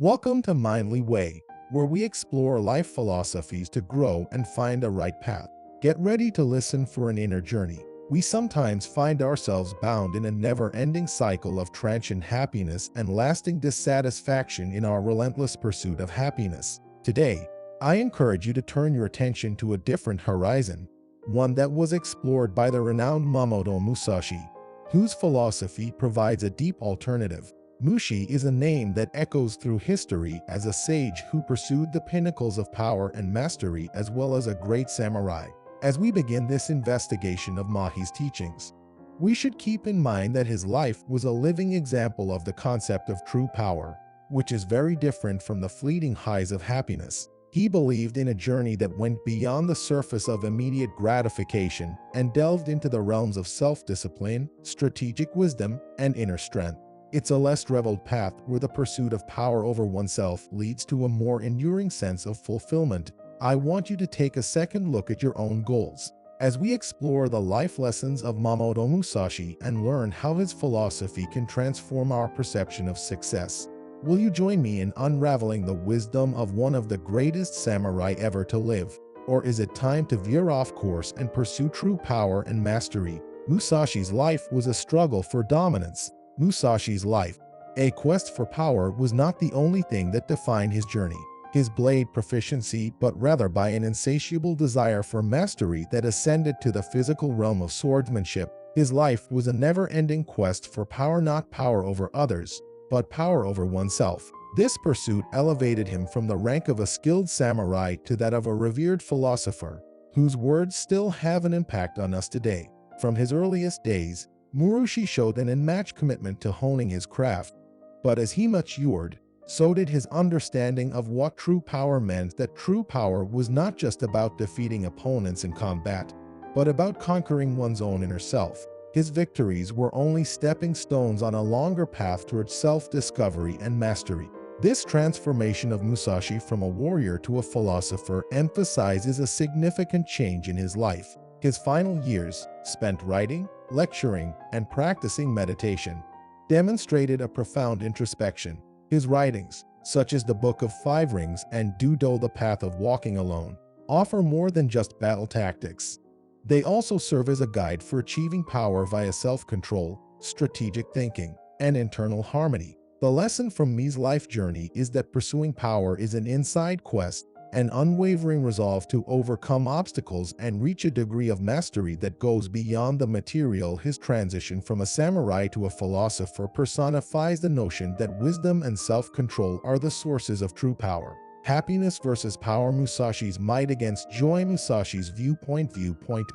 Welcome to Mindly Way, where we explore life philosophies to grow and find a right path. Get ready to listen for an inner journey. We sometimes find ourselves bound in a never-ending cycle of transient happiness and lasting dissatisfaction in our relentless pursuit of happiness. Today, I encourage you to turn your attention to a different horizon, one that was explored by the renowned Musashi, whose philosophy provides a deep alternative. Musashi is a name that echoes through history as a sage who pursued the pinnacles of power and mastery as well as a great samurai. As we begin this investigation of Mahi's teachings, we should keep in mind that his life was a living example of the concept of true power, which is very different from the fleeting highs of happiness. He believed in a journey that went beyond the surface of immediate gratification and delved into the realms of self-discipline, strategic wisdom, and inner strength. It's a less traveled path where the pursuit of power over oneself leads to a more enduring sense of fulfillment. I want you to take a second look at your own goals as we explore the life lessons of Musashi and learn how his philosophy can transform our perception of success. Will you join me in unraveling the wisdom of one of the greatest samurai ever to live? Or is it time to veer off course and pursue true power and mastery? Musashi's life was a struggle for dominance. Musashi's life, a quest for power, was not the only thing that defined his journey. His blade proficiency, but rather by an insatiable desire for mastery that ascended to the physical realm of swordsmanship. His life was a never-ending quest for power, not power over others, but power over oneself. This pursuit elevated him from the rank of a skilled samurai to that of a revered philosopher, whose words still have an impact on us today. From his earliest days, Musashi showed an unmatched commitment to honing his craft, but as he matured, so did his understanding of what true power meant. That true power was not just about defeating opponents in combat, but about conquering one's own inner self. His victories were only stepping stones on a longer path towards self-discovery and mastery. This transformation of Musashi from a warrior to a philosopher emphasizes a significant change in his life. His final years, spent writing, lecturing, and practicing meditation, demonstrated a profound introspection. His writings, such as the Book of Five Rings and Do-Do the Path of Walking Alone, offer more than just battle tactics. They also serve as a guide for achieving power via self-control, strategic thinking, and internal harmony. The lesson from Mi's life journey is that pursuing power is an inside quest, an unwavering resolve to overcome obstacles and reach a degree of mastery that goes beyond the material. His transition from a samurai to a philosopher personifies the notion that wisdom and self-control are the sources of true power. Happiness versus power. Musashi's might against joy. Musashi's viewpoint.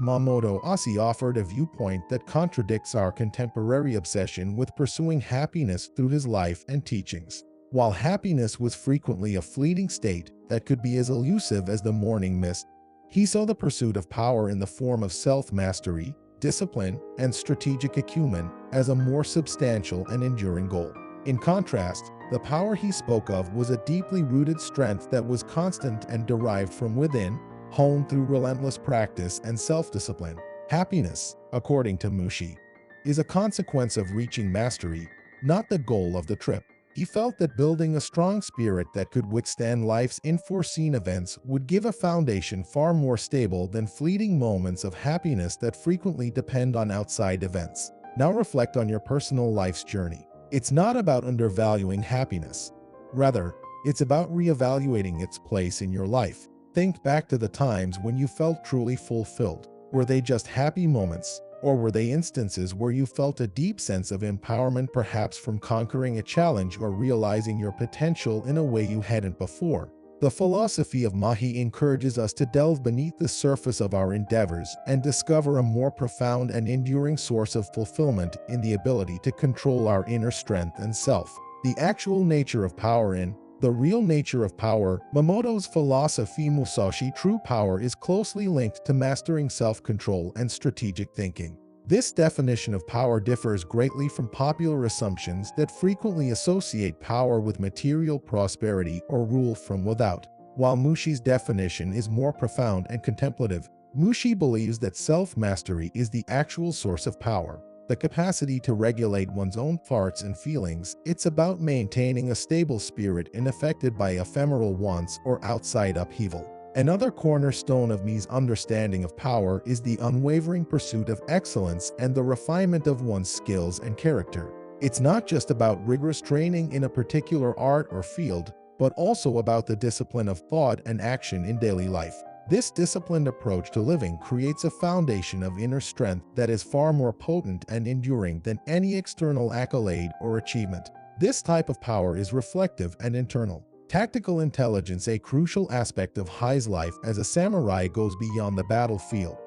Musashi offered a viewpoint that contradicts our contemporary obsession with pursuing happiness through his life and teachings. While happiness was frequently a fleeting state that could be as elusive as the morning mist, he saw the pursuit of power in the form of self-mastery, discipline, and strategic acumen as a more substantial and enduring goal. In contrast, the power he spoke of was a deeply rooted strength that was constant and derived from within, honed through relentless practice and self-discipline. Happiness, according to Musashi, is a consequence of reaching mastery, not the goal of the trip. He felt that building a strong spirit that could withstand life's unforeseen events would give a foundation far more stable than fleeting moments of happiness that frequently depend on outside events. Now reflect on your personal life's journey. It's not about undervaluing happiness. Rather, it's about reevaluating its place in your life. Think back to the times when you felt truly fulfilled. Were they just happy moments? Or were they instances where you felt a deep sense of empowerment, perhaps from conquering a challenge or realizing your potential in a way you hadn't before? The philosophy of Mahi encourages us to delve beneath the surface of our endeavors and discover a more profound and enduring source of fulfillment in the ability to control our inner strength and self. The actual nature of power. In The Real Nature of Power, Mamoto's philosophy. Musashi. True power is closely linked to mastering self-control and strategic thinking. This definition of power differs greatly from popular assumptions that frequently associate power with material prosperity or rule from without. While Musashi's definition is more profound and contemplative, Musashi believes that self-mastery is the actual source of power. the capacity to regulate one's own thoughts and feelings. It's about maintaining a stable spirit unaffected by ephemeral wants or outside upheaval. Another cornerstone of Mi's understanding of power is the unwavering pursuit of excellence and the refinement of one's skills and character. It's not just about rigorous training in a particular art or field, but also about the discipline of thought and action in daily life. This disciplined approach to living creates a foundation of inner strength that is far more potent and enduring than any external accolade or achievement. This type of power is reflective and internal. Tactical intelligence, a crucial aspect of Hai's life as a samurai, goes beyond the battlefield.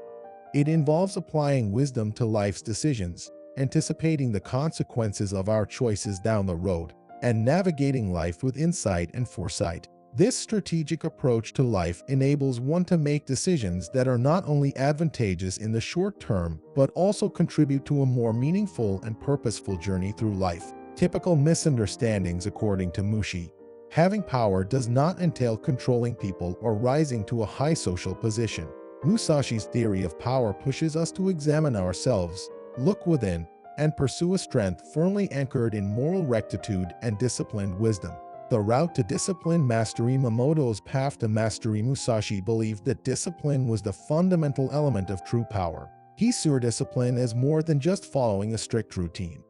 It involves applying wisdom to life's decisions, anticipating the consequences of our choices down the road, and navigating life with insight and foresight. This strategic approach to life enables one to make decisions that are not only advantageous in the short term, but also contribute to a more meaningful and purposeful journey through life. Typical misunderstandings, according to Musashi. Having power does not entail controlling people or rising to a high social position. Musashi's theory of power pushes us to examine ourselves, look within, and pursue a strength firmly anchored in moral rectitude and disciplined wisdom. The route to discipline mastery. Mamoto's path to mastery. Musashi believed that discipline was the fundamental element of true power. He saw discipline as more than just following a strict routine.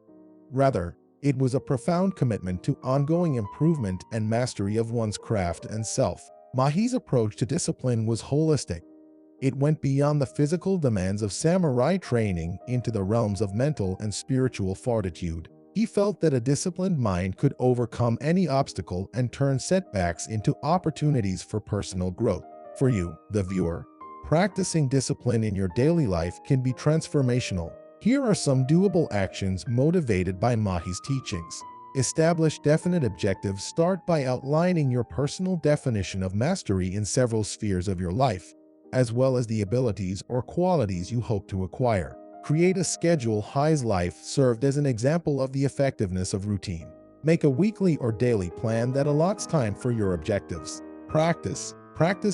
Rather, it was a profound commitment to ongoing improvement and mastery of one's craft and self. Mahi's approach to discipline was holistic. It went beyond the physical demands of samurai training into the realms of mental and spiritual fortitude. He felt that a disciplined mind could overcome any obstacle and turn setbacks into opportunities for personal growth. For you, the viewer, practicing discipline in your daily life can be transformational. Here are some doable actions motivated by Mahi's teachings. Establish definite objectives. Start by outlining your personal definition of mastery in several spheres of your life, as well as the abilities or qualities you hope to acquire. Create a schedule. Hai's life served as an example of the effectiveness of routine. Make a weekly or daily plan that allots time for your objectives. Practice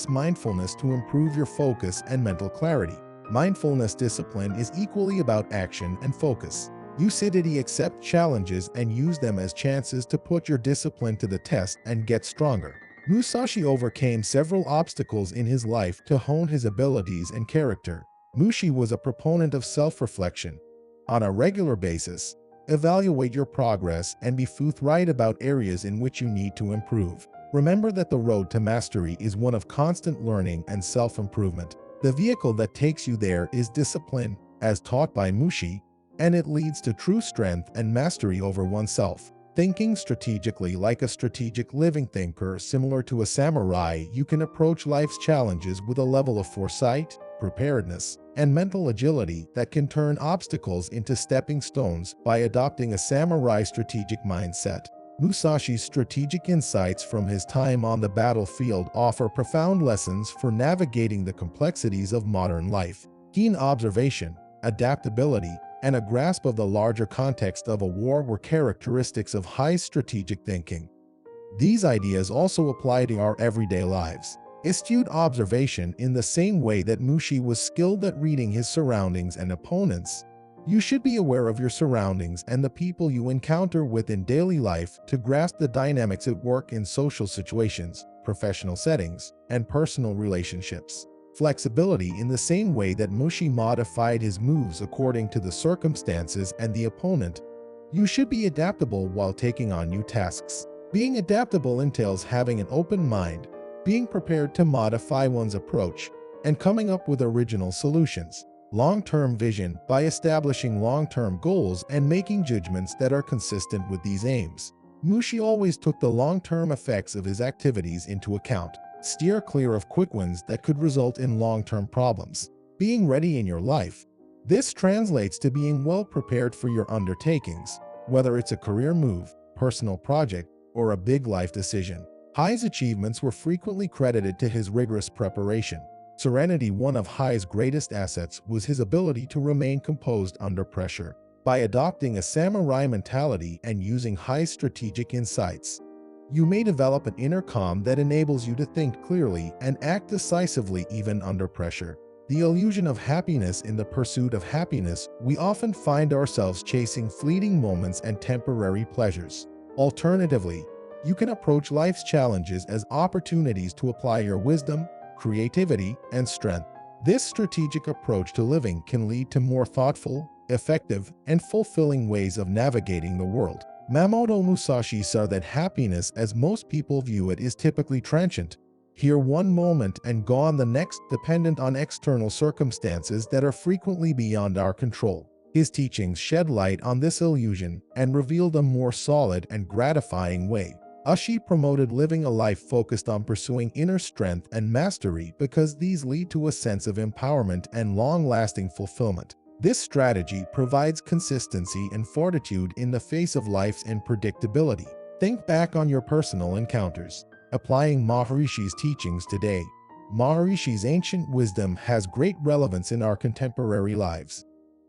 mindfulness to improve your focus and mental clarity. Mindfulness discipline is equally about action and focus. Lucidity. Accept challenges and use them as chances to put your discipline to the test and get stronger. Musashi overcame several obstacles in his life to hone his abilities and character. Musashi was a proponent of self-reflection. On a regular basis, evaluate your progress and be forthright about areas in which you need to improve. Remember that the road to mastery is one of constant learning and self-improvement. The vehicle that takes you there is discipline, as taught by Musashi, and it leads to true strength and mastery over oneself. Thinking strategically. Like a strategic living thinker similar to a samurai, you can approach life's challenges with a level of foresight, preparedness, and mental agility that can turn obstacles into stepping stones. By adopting a samurai strategic mindset, Musashi's strategic insights from his time on the battlefield offer profound lessons for navigating the complexities of modern life. Keen observation, adaptability, and a grasp of the larger context of a war were characteristics of Hai's strategic thinking. These ideas also apply to our everyday lives. Astute observation. In the same way that Musashi was skilled at reading his surroundings and opponents, you should be aware of your surroundings and the people you encounter within daily life to grasp the dynamics at work in social situations, professional settings, and personal relationships. Flexibility. In the same way that Musashi modified his moves according to the circumstances and the opponent, you should be adaptable while taking on new tasks. Being adaptable entails having an open mind, being prepared to modify one's approach, and coming up with original solutions. Long-term vision. By establishing long-term goals and making judgments that are consistent with these aims, Musashi always took the long-term effects of his activities into account. Steer clear of quick wins that could result in long-term problems. Being ready in your life. This translates to being well prepared for your undertakings, whether it's a career move, personal project, or a big life decision. Hai's achievements were frequently credited to his rigorous preparation. Serenity. One of Hai's greatest assets was his ability to remain composed under pressure. By adopting a samurai mentality and using Hai's strategic insights, you may develop an inner calm that enables you to think clearly and act decisively even under pressure. The illusion of happiness. In the pursuit of happiness, we often find ourselves chasing fleeting moments and temporary pleasures. Alternatively, you can approach life's challenges as opportunities to apply your wisdom, creativity, and strength. This strategic approach to living can lead to more thoughtful, effective, and fulfilling ways of navigating the world. Musashi saw that happiness, as most people view it, is typically transient. Here one moment and gone the next, dependent on external circumstances that are frequently beyond our control. His teachings shed light on this illusion and revealed a more solid and gratifying way. Musashi promoted living a life focused on pursuing inner strength and mastery because these lead to a sense of empowerment and long-lasting fulfillment. This strategy provides consistency and fortitude in the face of life's unpredictability. Think back on your personal encounters, applying Maharishi's teachings today. Maharishi's ancient wisdom has great relevance in our contemporary lives.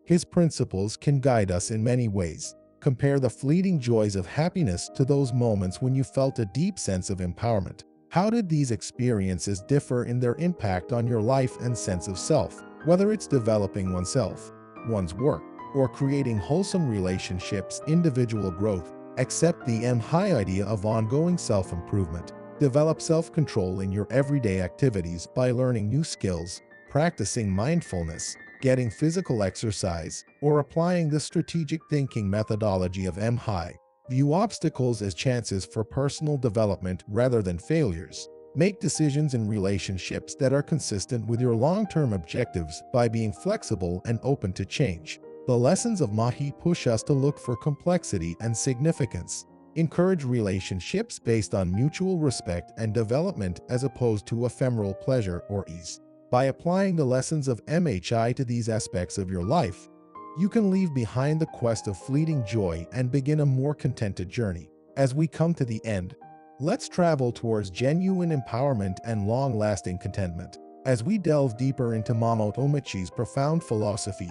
His principles can guide us in many ways. Compare the fleeting joys of happiness to those moments when you felt a deep sense of empowerment. How did these experiences differ in their impact on your life and sense of self? Whether it's developing oneself, one's work, or creating wholesome relationships, individual growth, accept the high idea of ongoing self-improvement. Develop self-control in your everyday activities by learning new skills, practicing mindfulness, getting physical exercise, or applying the strategic thinking methodology of high. View obstacles as chances for personal development rather than failures. Make decisions in relationships that are consistent with your long-term objectives by being flexible and open to change. The lessons of Mahi push us to look for complexity and significance. Encourage relationships based on mutual respect and development as opposed to ephemeral pleasure or ease. By applying the lessons of MHI to these aspects of your life, you can leave behind the quest of fleeting joy and begin a more contented journey. As we come to the end, let's travel towards genuine empowerment and long-lasting contentment. As we delve deeper into Mamotomachi's profound philosophy,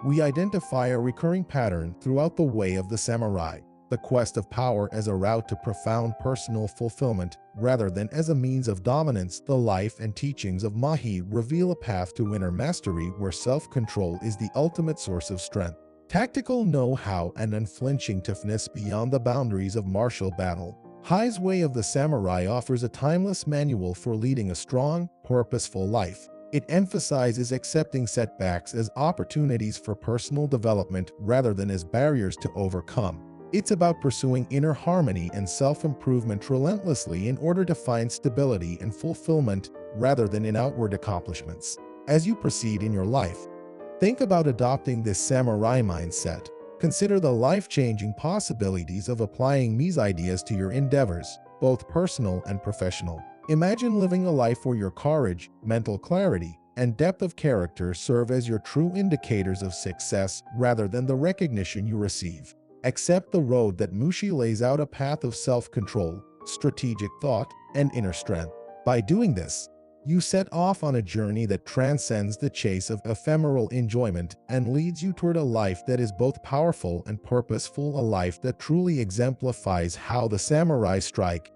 we identify a recurring pattern throughout the way of the samurai: the quest of power as a route to profound personal fulfillment rather than as a means of dominance. The life and teachings of Mahi reveal a path to inner mastery where self-control is the ultimate source of strength. Tactical know-how and unflinching toughness beyond the boundaries of martial battle. Hai's Way of the Samurai offers a timeless manual for leading a strong, purposeful life. It emphasizes accepting setbacks as opportunities for personal development rather than as barriers to overcome. It's about pursuing inner harmony and self-improvement relentlessly in order to find stability and fulfillment rather than in outward accomplishments. As you proceed in your life, think about adopting this samurai mindset. Consider the life-changing possibilities of applying these ideas to your endeavors, both personal and professional. Imagine living a life where your courage, mental clarity, and depth of character serve as your true indicators of success rather than the recognition you receive. Accept the road that Musashi lays out: a path of self-control, strategic thought, and inner strength. By doing this, you set off on a journey that transcends the chase of ephemeral enjoyment and leads you toward a life that is both powerful and purposeful, a life that truly exemplifies how the samurai strike